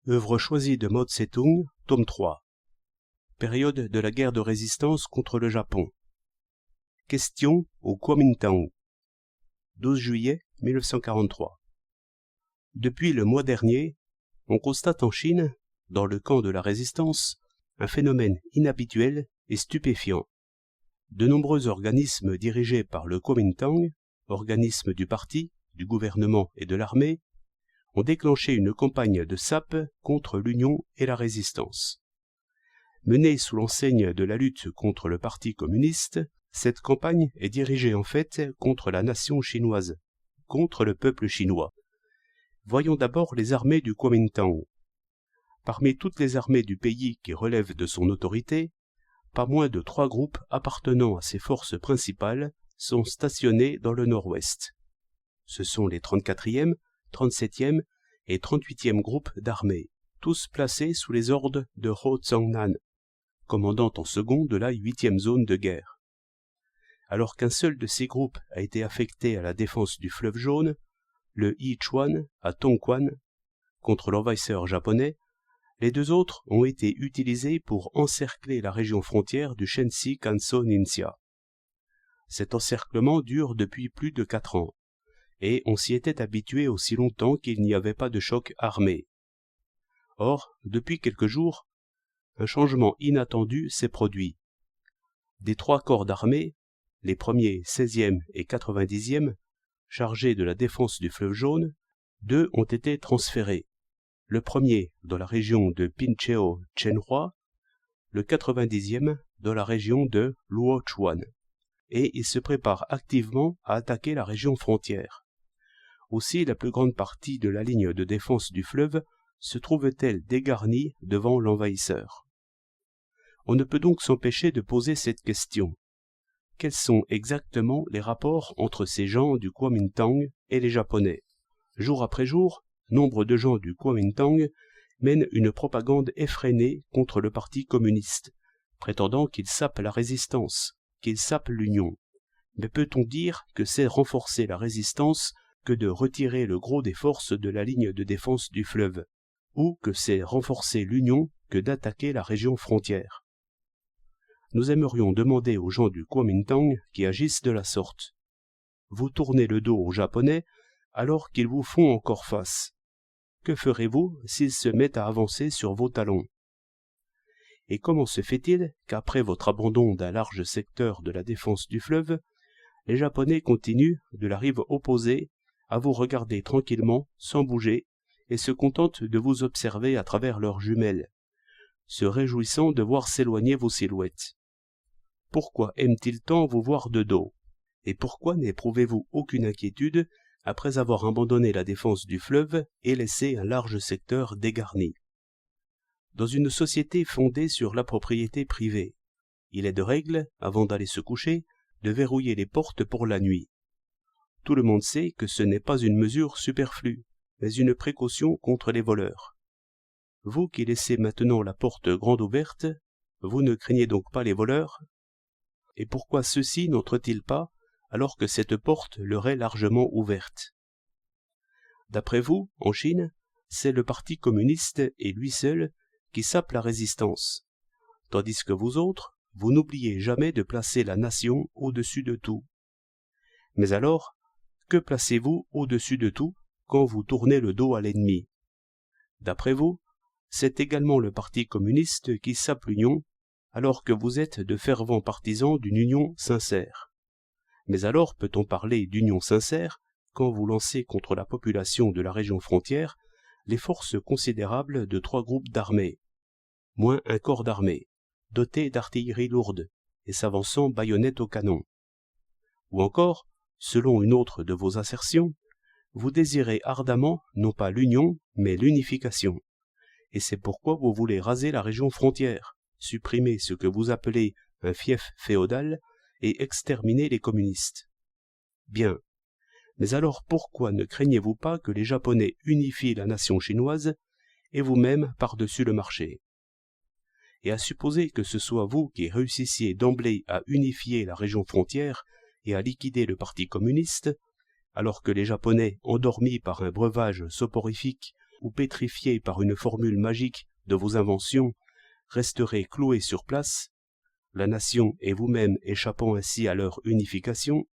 Œuvre choisie de Mao Tse-tung, tome 3. Période de la guerre de résistance contre le Japon. Question au Kuomintang. 12 juillet 1943. Depuis le mois dernier, on constate en Chine, dans le camp de la résistance, un phénomène inhabituel et stupéfiant. De nombreux organismes dirigés par le Kuomintang, organismes du parti, du gouvernement et de l'armée, ont déclenché une campagne de sape contre l'Union et la résistance. Menée sous l'enseigne de la lutte contre le Parti communiste, cette campagne est dirigée en fait contre la nation chinoise, contre le peuple chinois. Voyons d'abord les armées du Kuomintang. Parmi toutes les armées du pays qui relèvent de son autorité, pas moins de 3 groupes appartenant à ses forces principales sont stationnés dans le nord-ouest. Ce sont les 34e, 37e et 38e groupes d'armées, tous placés sous les ordres de Ho Tsang-nan, commandant en second de la 8e zone de guerre. Alors qu'un seul de ces groupes a été affecté à la défense du fleuve Jaune, le Yichuan à Tongquan, contre l'envahisseur japonais, les 2 autres ont été utilisés pour encercler la région frontière du Shensi Kanso Ningxia. Cet encerclement dure depuis plus de 4 ans. Et on s'y était habitué aussi longtemps qu'il n'y avait pas de choc armé. Or, depuis quelques jours, un changement inattendu s'est produit. Des 3 corps d'armée, les premiers 16e et 90e, chargés de la défense du fleuve Jaune, 2 ont été transférés. Le premier dans la région de Pincheo-Chenhua, le 90e dans la région de Luochuan, et ils se préparent activement à attaquer la région frontière. Aussi, la plus grande partie de la ligne de défense du fleuve se trouve-t-elle dégarnie devant l'envahisseur. On ne peut donc s'empêcher de poser cette question. Quels sont exactement les rapports entre ces gens du Kuomintang et les Japonais? Jour après jour, nombre de gens du Kuomintang mènent une propagande effrénée contre le Parti communiste, prétendant qu'il sape la résistance, qu'il sape l'Union. Mais peut-on dire que c'est renforcer la résistance que de retirer le gros des forces de la ligne de défense du fleuve, ou que c'est renforcer l'Union que d'attaquer la région frontière? Nous aimerions demander aux gens du Kuomintang qui agissent de la sorte. Vous tournez le dos aux Japonais alors qu'ils vous font encore face. Que ferez-vous s'ils se mettent à avancer sur vos talons? Et comment se fait-il qu'après votre abandon d'un large secteur de la défense du fleuve, les Japonais continuent, de la rive opposée, à vous regarder tranquillement, sans bouger, et se contentent de vous observer à travers leurs jumelles, se réjouissant de voir s'éloigner vos silhouettes? Pourquoi aiment-ils tant vous voir de dos? Et pourquoi n'éprouvez-vous aucune inquiétude après avoir abandonné la défense du fleuve et laissé un large secteur dégarni? Dans une société fondée sur la propriété privée, il est de règle, avant d'aller se coucher, de verrouiller les portes pour la nuit. Tout le monde sait que ce n'est pas une mesure superflue, mais une précaution contre les voleurs. Vous qui laissez maintenant la porte grande ouverte, vous ne craignez donc pas les voleurs? Et pourquoi ceux-ci n'entrent-ils pas alors que cette porte leur est largement ouverte? D'après vous, en Chine, c'est le Parti communiste et lui seul qui sape la résistance, tandis que vous autres, vous n'oubliez jamais de placer la nation au-dessus de tout. Mais alors, que placez-vous au-dessus de tout quand vous tournez le dos à l'ennemi? D'après vous, c'est également le Parti communiste qui sape l'Union, alors que vous êtes de fervents partisans d'une union sincère. Mais alors peut-on parler d'union sincère quand vous lancez contre la population de la région frontière les forces considérables de 3 groupes d'armées, moins un corps d'armée, doté d'artillerie lourde et s'avançant baïonnette au canon? Ou encore, selon une autre de vos assertions, vous désirez ardemment non pas l'union, mais l'unification. Et c'est pourquoi vous voulez raser la région frontière, supprimer ce que vous appelez un fief féodal et exterminer les communistes. Bien. Mais alors pourquoi ne craignez-vous pas que les Japonais unifient la nation chinoise et vous-même par-dessus le marché? Et à supposer que ce soit vous qui réussissiez d'emblée à unifier la région frontière et à liquider le Parti communiste, alors que les Japonais, endormis par un breuvage soporifique, ou pétrifiés par une formule magique de vos inventions, resteraient cloués sur place, la nation et vous-même échappant ainsi à leur unification,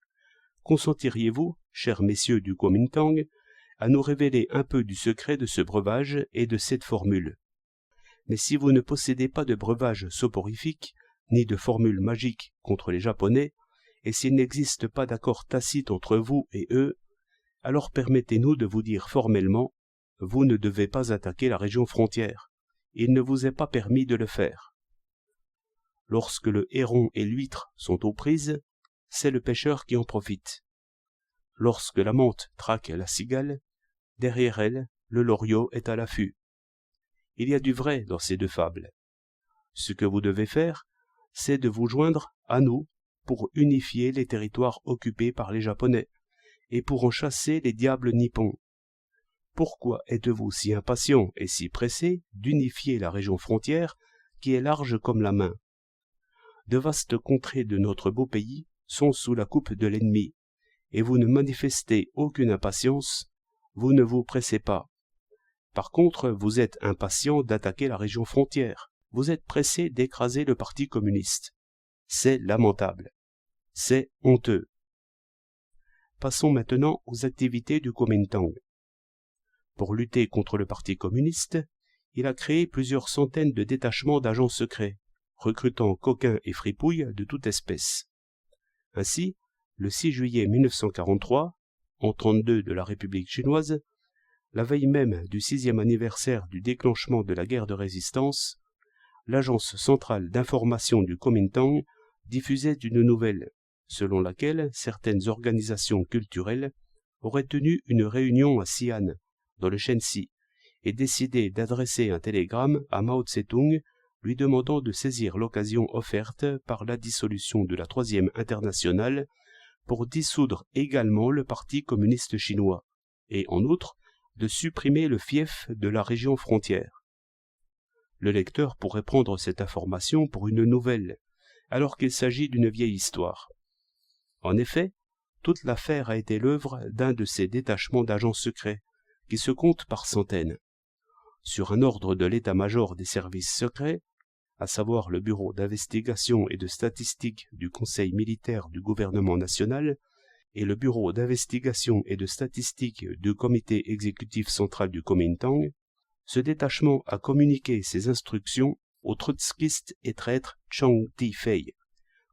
consentiriez-vous, chers messieurs du Kuomintang, à nous révéler un peu du secret de ce breuvage et de cette formule? Mais si vous ne possédez pas de breuvage soporifique, ni de formule magique contre les Japonais, et s'il n'existe pas d'accord tacite entre vous et eux, alors permettez-nous de vous dire formellement, vous ne devez pas attaquer la région frontière. Il ne vous est pas permis de le faire. Lorsque le héron et l'huître sont aux prises, c'est le pêcheur qui en profite. Lorsque la mante traque la cigale, derrière elle, le loriot est à l'affût. Il y a du vrai dans ces deux fables. Ce que vous devez faire, c'est de vous joindre à nous pour unifier les territoires occupés par les Japonais et pour en chasser les diables nippons. Pourquoi êtes-vous si impatient et si pressé d'unifier la région frontière qui est large comme la main? De vastes contrées de notre beau pays sont sous la coupe de l'ennemi, et vous ne manifestez aucune impatience, vous ne vous pressez pas. Par contre, vous êtes impatient d'attaquer la région frontière, vous êtes pressé d'écraser le Parti communiste. C'est lamentable. C'est honteux. Passons maintenant aux activités du Kuomintang. Pour lutter contre le Parti communiste, il a créé plusieurs centaines de détachements d'agents secrets, recrutant coquins et fripouilles de toute espèce. Ainsi, le 6 juillet 1943, an 32 de la République chinoise, la veille même du 6e anniversaire du déclenchement de la guerre de résistance, l'Agence centrale d'information du Kuomintang diffusait une nouvelle, selon laquelle certaines organisations culturelles auraient tenu une réunion à Xi'an, dans le Shenxi, et décidé d'adresser un télégramme à Mao Tse-tung lui demandant de saisir l'occasion offerte par la dissolution de la Troisième Internationale pour dissoudre également le Parti communiste chinois, et en outre de supprimer le fief de la région frontière. Le lecteur pourrait prendre cette information pour une nouvelle, alors qu'il s'agit d'une vieille histoire. En effet, toute l'affaire a été l'œuvre d'un de ces détachements d'agents secrets, qui se comptent par centaines. Sur un ordre de l'état-major des services secrets, à savoir le Bureau d'investigation et de statistique du Conseil militaire du gouvernement national et le Bureau d'investigation et de statistique du Comité exécutif central du Kuomintang, ce détachement a communiqué ses instructions au trotskiste et traître Chang Ti-fei,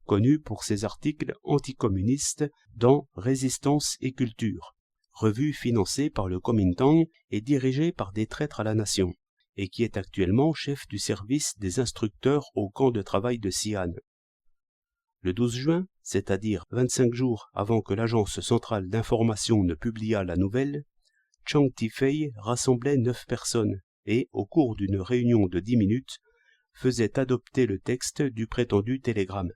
connu pour ses articles anticommunistes dans Résistance et Culture, revue financée par le Kuomintang et dirigée par des traîtres à la nation, et qui est actuellement chef du service des instructeurs au camp de travail de Xi'an. Le 12 juin, c'est-à-dire 25 jours avant que l'Agence centrale d'information ne publiât la nouvelle, Chang Ti-fei rassemblait 9 personnes et, au cours d'une réunion de 10 minutes, faisait adopter le texte du prétendu télégramme.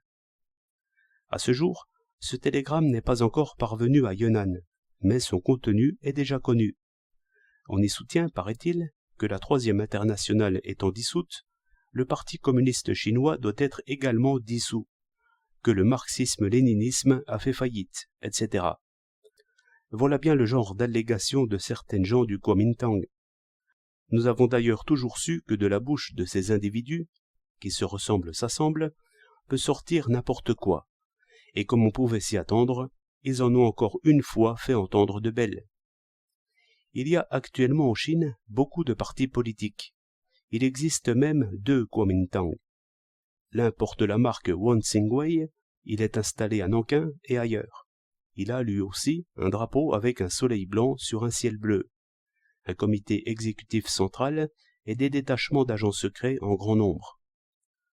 À ce jour, ce télégramme n'est pas encore parvenu à Yunnan, mais son contenu est déjà connu. On y soutient, paraît-il, que la Troisième Internationale étant dissoute, le Parti communiste chinois doit être également dissous, que le marxisme-léninisme a fait faillite, etc. Voilà bien le genre d'allégations de certaines gens du Kuomintang. Nous avons d'ailleurs toujours su que de la bouche de ces individus, qui se ressemblent s'assemblent, peut sortir n'importe quoi, et comme on pouvait s'y attendre, ils en ont encore une fois fait entendre de belles. Il y a actuellement en Chine beaucoup de partis politiques. Il existe même 2 Kuomintang. L'un porte la marque Wan Xingwei, il est installé à Nankin et ailleurs. Il a lui aussi un drapeau avec un soleil blanc sur un ciel bleu, un comité exécutif central et des détachements d'agents secrets en grand nombre.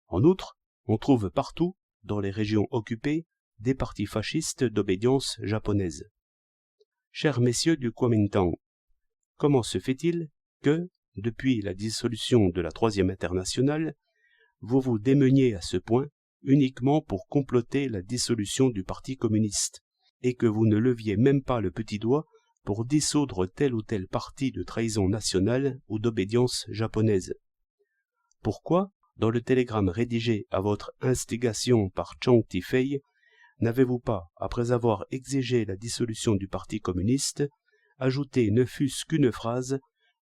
En outre, on trouve partout, dans les régions occupées, des partis fascistes d'obédience japonaise. Chers messieurs du Kuomintang, comment se fait-il que, depuis la dissolution de la Troisième Internationale, vous vous démeniez à ce point uniquement pour comploter la dissolution du Parti communiste, et que vous ne leviez même pas le petit doigt pour dissoudre tel ou tel parti de trahison nationale ou d'obédience japonaise? Pourquoi, dans le télégramme rédigé à votre instigation par Chang Ti-fei, n'avez-vous pas, après avoir exigé la dissolution du Parti communiste, ajouté ne fût-ce qu'une phrase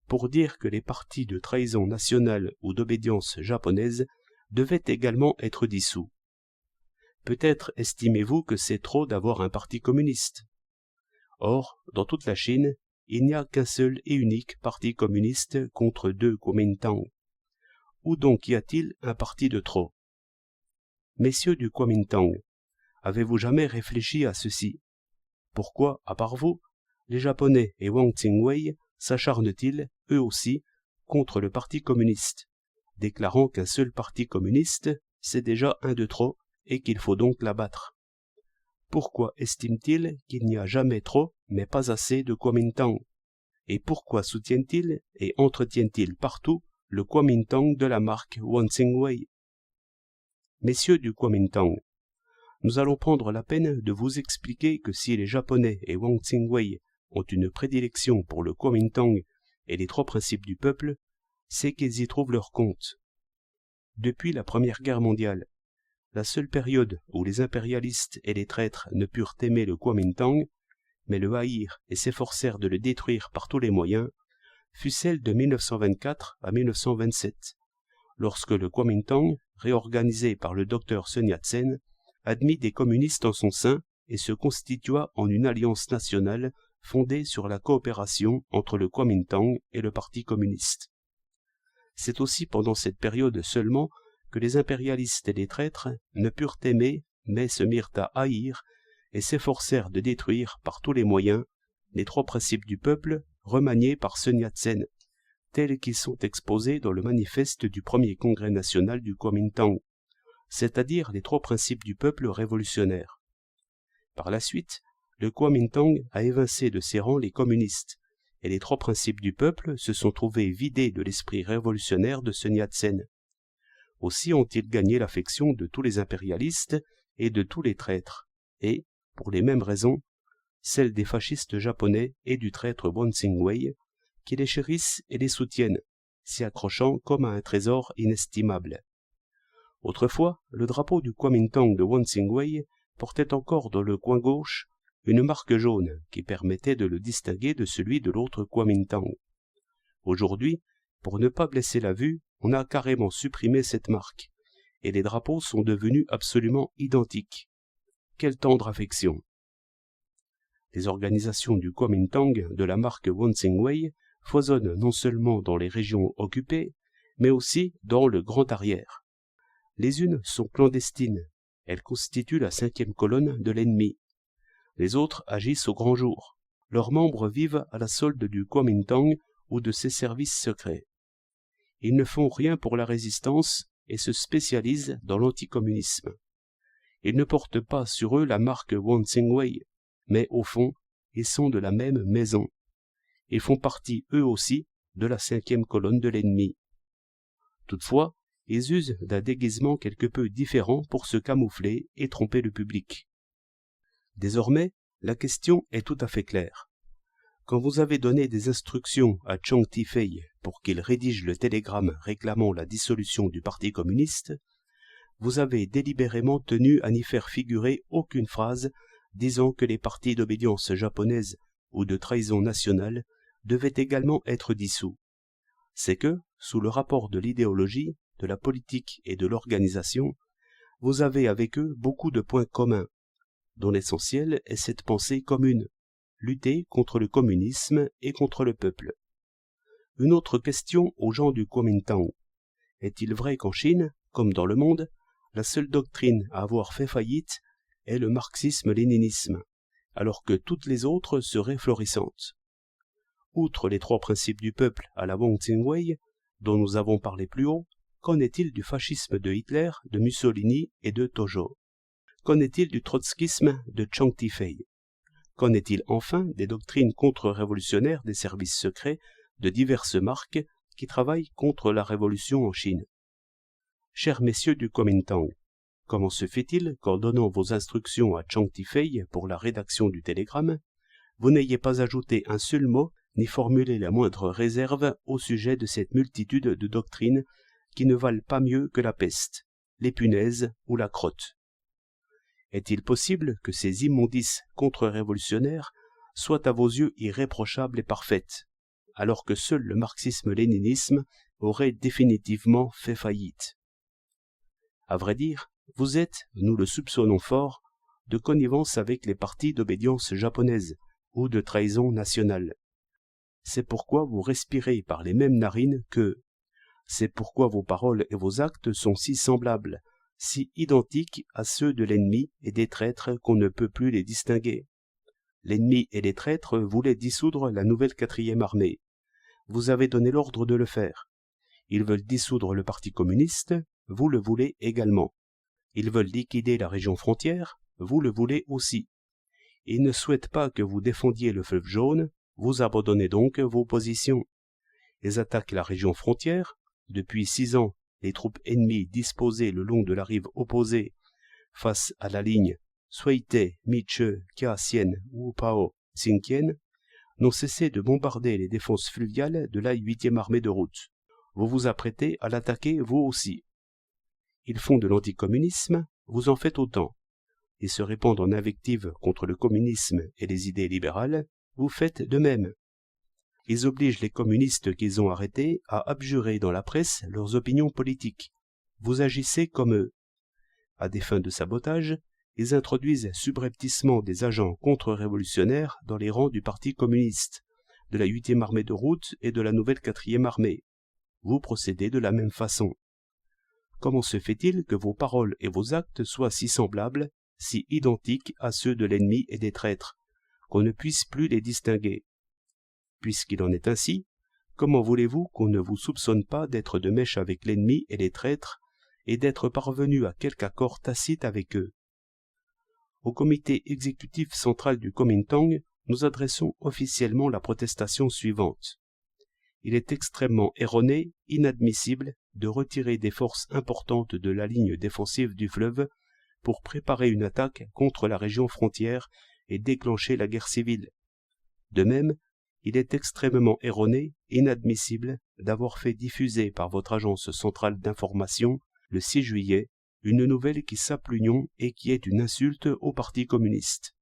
pour dire que les partis de trahison nationale ou d'obédience japonaise devaient également être dissous. Peut-être estimez-vous que c'est trop d'avoir un parti communiste. Or, dans toute la Chine, il n'y a qu'un seul et unique parti communiste contre 2 Kuomintang. Où donc y a-t-il un parti de trop? Messieurs du Kuomintang, avez-vous jamais réfléchi à ceci? Pourquoi, à part vous, les Japonais et Wang Tsingwei s'acharnent-ils, eux aussi, contre le parti communiste, déclarant qu'un seul parti communiste, c'est déjà un de trop et qu'il faut donc l'abattre? Pourquoi estiment-ils qu'il n'y a jamais trop, mais pas assez de Kuomintang? Et pourquoi soutiennent-ils et entretiennent-ils partout le Kuomintang de la marque Wang Tsingwei? Messieurs du Kuomintang, nous allons prendre la peine de vous expliquer que si les Japonais et Wang Tsingwei ont une prédilection pour le Kuomintang et les 3 principes du peuple, c'est qu'ils y trouvent leur compte. Depuis la Première Guerre mondiale, la seule période où les impérialistes et les traîtres ne purent aimer le Kuomintang, mais le haïr et s'efforcèrent de le détruire par tous les moyens, fut celle de 1924 à 1927, lorsque le Kuomintang, réorganisé par le docteur Sun Yat-sen, admit des communistes en son sein et se constitua en une alliance nationale fondée sur la coopération entre le Kuomintang et le Parti communiste. C'est aussi pendant cette période seulement que les impérialistes et les traîtres ne purent aimer, mais se mirent à haïr et s'efforcèrent de détruire par tous les moyens les 3 principes du peuple remaniés par Sun Yat-sen, tels qu'ils sont exposés dans le manifeste du premier congrès national du Kuomintang, c'est-à-dire les 3 principes du peuple révolutionnaire. Par la suite, le Kuomintang a évincé de ses rangs les communistes, et les 3 principes du peuple se sont trouvés vidés de l'esprit révolutionnaire de Sun Yat-sen. Aussi ont-ils gagné l'affection de tous les impérialistes et de tous les traîtres, et, pour les mêmes raisons, celle des fascistes japonais et du traître Wang Tsingwei, qui les chérissent et les soutiennent, s'y accrochant comme à un trésor inestimable. Autrefois, le drapeau du Kuomintang de Wang Tsingwei portait encore dans le coin gauche une marque jaune qui permettait de le distinguer de celui de l'autre Kuomintang. Aujourd'hui, pour ne pas blesser la vue, on a carrément supprimé cette marque, et les drapeaux sont devenus absolument identiques. Quelle tendre affection! Les organisations du Kuomintang de la marque Wang Tsingwei foisonnent non seulement dans les régions occupées, mais aussi dans le Grand Arrière. Les unes sont clandestines, elles constituent la 5e colonne de l'ennemi. Les autres agissent au grand jour. Leurs membres vivent à la solde du Kuomintang ou de ses services secrets. Ils ne font rien pour la résistance et se spécialisent dans l'anticommunisme. Ils ne portent pas sur eux la marque Wang Tsingwei, mais au fond, ils sont de la même maison. Ils font partie, eux aussi, de la 5e colonne de l'ennemi. Toutefois, ils usent d'un déguisement quelque peu différent pour se camoufler et tromper le public. Désormais, la question est tout à fait claire. Quand vous avez donné des instructions à Chang Tifei pour qu'il rédige le télégramme réclamant la dissolution du Parti communiste, vous avez délibérément tenu à n'y faire figurer aucune phrase disant que les partis d'obédience japonaise ou de trahison nationale devaient également être dissous. C'est que, sous le rapport de l'idéologie, de la politique et de l'organisation, vous avez avec eux beaucoup de points communs, dont l'essentiel est cette pensée commune, lutter contre le communisme et contre le peuple. Une autre question aux gens du Kuomintang. Est-il vrai qu'en Chine, comme dans le monde, la seule doctrine à avoir fait faillite est le marxisme-léninisme, alors que toutes les autres seraient florissantes? Outre les 3 principes du peuple à la Wang Tsingwei, dont nous avons parlé plus haut, qu'en est-il du fascisme de Hitler, de Mussolini et de Tojo? Qu'en est-il du trotskisme de Chang Tifei? Qu'en est-il enfin des doctrines contre-révolutionnaires des services secrets de diverses marques qui travaillent contre la révolution en Chine? Chers messieurs du Kuomintang, comment se fait-il qu'en donnant vos instructions à Chang Tifei pour la rédaction du télégramme, vous n'ayez pas ajouté un seul mot ni formulé la moindre réserve au sujet de cette multitude de doctrines qui ne valent pas mieux que la peste, les punaises ou la crotte? Est-il possible que ces immondices contre-révolutionnaires soient à vos yeux irréprochables et parfaites? alors que seul le marxisme-léninisme aurait définitivement fait faillite. À vrai dire, vous êtes, nous le soupçonnons fort, de connivence avec les partis d'obédience japonaise ou de trahison nationale. C'est pourquoi vous respirez par les mêmes narines que... C'est pourquoi vos paroles et vos actes sont si semblables, si identiques à ceux de l'ennemi et des traîtres qu'on ne peut plus les distinguer. L'ennemi et les traîtres voulaient dissoudre la nouvelle 4e armée. Vous avez donné l'ordre de le faire. Ils veulent dissoudre le Parti communiste, vous le voulez également. Ils veulent liquider la région frontière, vous le voulez aussi. Ils ne souhaitent pas que vous défendiez le fleuve jaune, vous abandonnez donc vos positions. Ils attaquent la région frontière. Depuis 6 ans, les troupes ennemies disposées le long de la rive opposée, face à la ligne Suite, Miche, Kaasien, Wupao, Tsinkien, n'ont cessé de bombarder les défenses fluviales de la 8e armée de route. Vous vous apprêtez à l'attaquer vous aussi. Ils font de l'anticommunisme, vous en faites autant. Ils se répandent en invectives contre le communisme et les idées libérales, vous faites de même. Ils obligent les communistes qu'ils ont arrêtés à abjurer dans la presse leurs opinions politiques. Vous agissez comme eux. À des fins de sabotage, ils introduisent subrepticement des agents contre-révolutionnaires dans les rangs du Parti communiste, de la 8e armée de route et de la nouvelle 4e armée. Vous procédez de la même façon. Comment se fait-il que vos paroles et vos actes soient si semblables, si identiques à ceux de l'ennemi et des traîtres, qu'on ne puisse plus les distinguer? Puisqu'il en est ainsi, comment voulez-vous qu'on ne vous soupçonne pas d'être de mèche avec l'ennemi et les traîtres, et d'être parvenu à quelque accord tacite avec eux? Au comité exécutif central du Kuomintang, nous adressons officiellement la protestation suivante. Il est extrêmement erroné, inadmissible, de retirer des forces importantes de la ligne défensive du fleuve pour préparer une attaque contre la région frontière et déclencher la guerre civile. De même, il est extrêmement erroné, inadmissible, d'avoir fait diffuser par votre agence centrale d'information, le 6 juillet, une nouvelle qui sape l'Union et qui est une insulte au Parti communiste.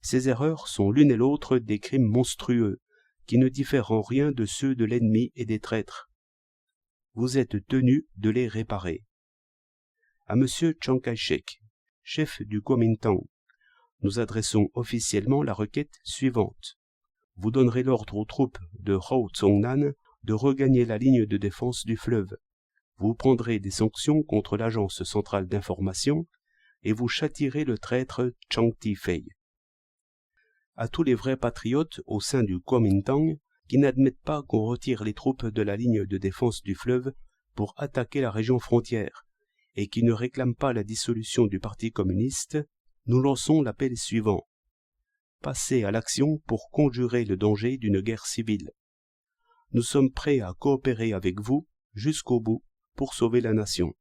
Ces erreurs sont l'une et l'autre des crimes monstrueux, qui ne diffèrent en rien de ceux de l'ennemi et des traîtres. Vous êtes tenu de les réparer. À M. Chiang Kai-shek, chef du Kuomintang, nous adressons officiellement la requête suivante. Vous donnerez l'ordre aux troupes de Hou Tsong-nan de regagner la ligne de défense du fleuve. Vous prendrez des sanctions contre l'agence centrale d'information et vous châtierez le traître Chang Ti-fei. À tous les vrais patriotes au sein du Kuomintang qui n'admettent pas qu'on retire les troupes de la ligne de défense du fleuve pour attaquer la région frontière et qui ne réclament pas la dissolution du Parti communiste, nous lançons l'appel suivant. Passez à l'action pour conjurer le danger d'une guerre civile. Nous sommes prêts à coopérer avec vous jusqu'au bout pour sauver la nation.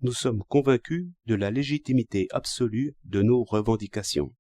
Nous sommes convaincus de la légitimité absolue de nos revendications.